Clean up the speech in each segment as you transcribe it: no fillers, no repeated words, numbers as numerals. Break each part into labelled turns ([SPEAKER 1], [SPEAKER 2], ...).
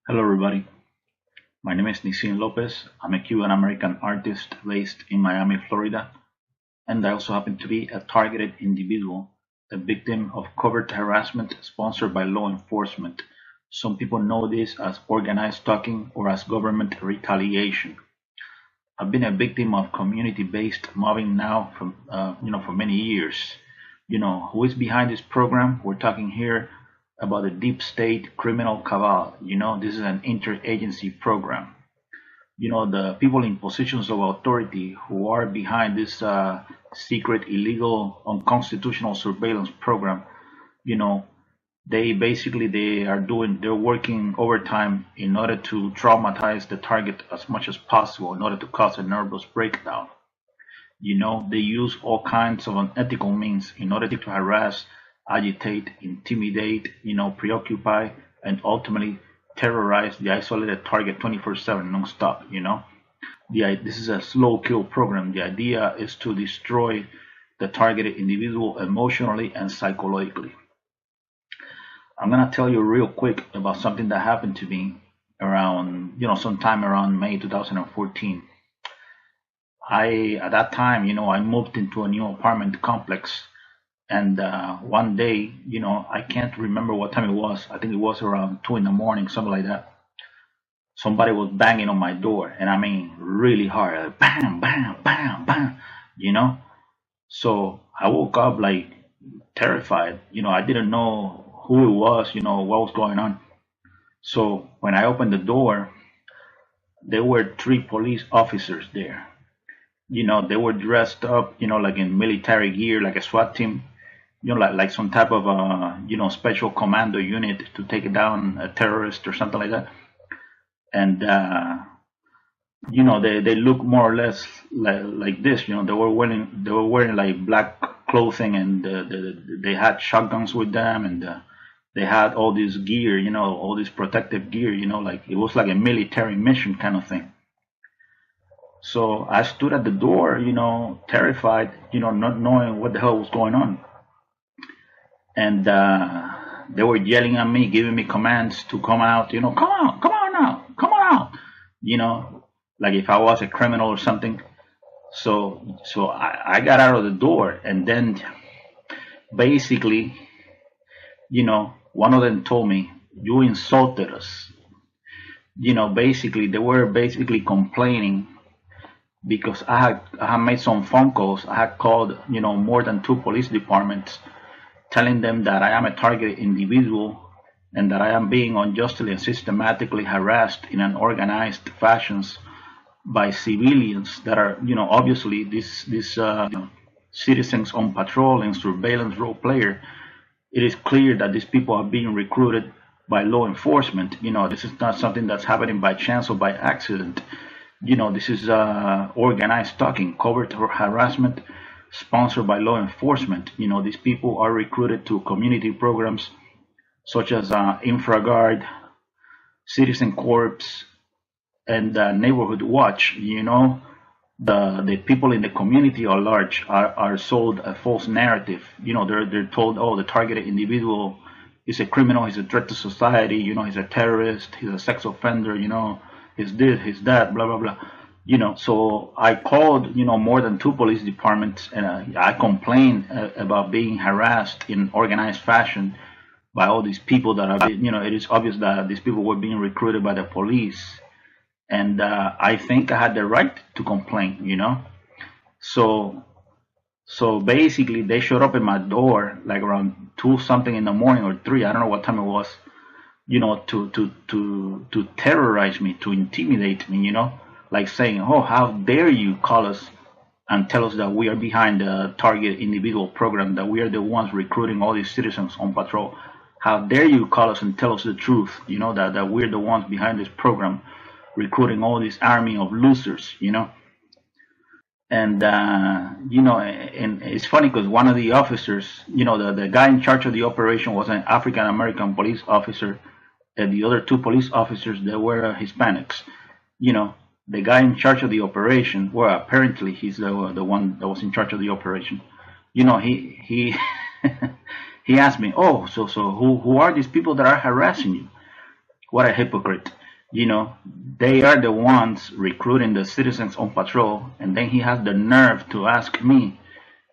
[SPEAKER 1] Hello, everybody. My name is Nisin Lopez. I'm a Cuban American artist based in Miami, Florida, and I also happen to be a targeted individual, a victim of covert harassment sponsored by law enforcement. Some people know this as organized stalking or as government retaliation. I've been a victim of community-based mobbing now for many years. Who is behind this program? We're talking here about the deep state criminal cabal. This is an interagency program. The people in positions of authority who are behind this secret, illegal, unconstitutional surveillance program. You know, they're working overtime in order to traumatize the target as much as possible in order to cause a nervous breakdown. They use all kinds of unethical means in order to harass, agitate, intimidate, preoccupy, and ultimately terrorize the isolated target 24/7 nonstop. This is a slow kill program. The idea is to destroy the targeted individual emotionally and psychologically. I'm gonna tell you real quick about something that happened to me around, sometime around May 2014. At that time, I moved into a new apartment complex, and one day, I can't remember what time it was. I think it was around 2 in the morning, something like that. Somebody was banging on my door, and I mean really hard, like bam, bam, bam, bam. You know. So I woke up like terrified. I didn't know who it was. What was going on. So when I opened the door, there were three police officers there. They were dressed up, like in military gear, like a SWAT team, like some type of special commando unit to take down a terrorist or something like that. And they look more or less like this. They were wearing like black clothing, and they had shotguns with them, and they had all this gear, all this protective gear, like it was like a military mission kind of thing. So I stood at the door, terrified, not knowing what the hell was going on. And they were yelling at me, giving me commands to come out, come on now, come on out, like if I was a criminal or something. So I got out of the door, and then basically, one of them told me, you insulted us. Basically, they were basically complaining because I had made some phone calls. I had called, more than two police departments, telling them that I am a targeted individual and that I am being unjustly and systematically harassed in an organized fashions by civilians that are, obviously these citizens on patrol and surveillance role player. It is clear that these people are being recruited by law enforcement. This is not something that's happening by chance or by accident. This is organized stalking, covert harassment sponsored by law enforcement. These people are recruited to community programs such as InfraGuard, Citizen Corps, and Neighborhood Watch. The people in the community at large are sold a false narrative. They're told, oh, the targeted individual is a criminal, he's a threat to society, he's a terrorist, he's a sex offender, he's this, he's that, blah blah blah. So I called, more than two police departments, and I complained about being harassed in organized fashion by all these people that are, it is obvious that these people were being recruited by the police, and I think I had the right to complain. So basically, they showed up at my door like around 2 something in the morning or 3. I don't know what time it was. To terrorize me, to intimidate me. Like saying, "Oh, how dare you call us and tell us that we are behind the target individual program, that we are the ones recruiting all these citizens on patrol. How dare you call us and tell us the truth? That we're the ones behind this program, recruiting all this army of losers." And it's funny because one of the officers, the guy in charge of the operation was an African American police officer, and the other two police officers, they were Hispanics. The guy in charge of the operation, well, apparently he's the one that was in charge of the operation. He he asked me, oh, so who are these people that are harassing you? What a hypocrite. You know, they are the ones recruiting the citizens on patrol, and then he has the nerve to ask me,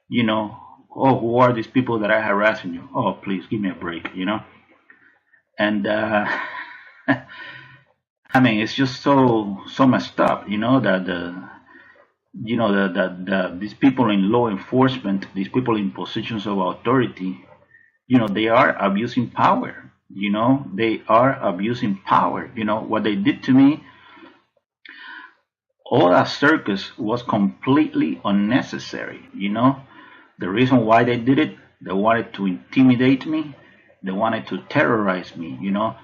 [SPEAKER 1] you know, oh, who are these people that are harassing you? Oh, please give me a break, you know? And I mean, it's just so messed up, you know, that these people in law enforcement, these people in positions of authority, you know, they are abusing power. You know, they are abusing power. You know, what they did to me, all that circus was completely unnecessary. You know, the reason why they did it, they wanted to intimidate me, they wanted to terrorize me. You know,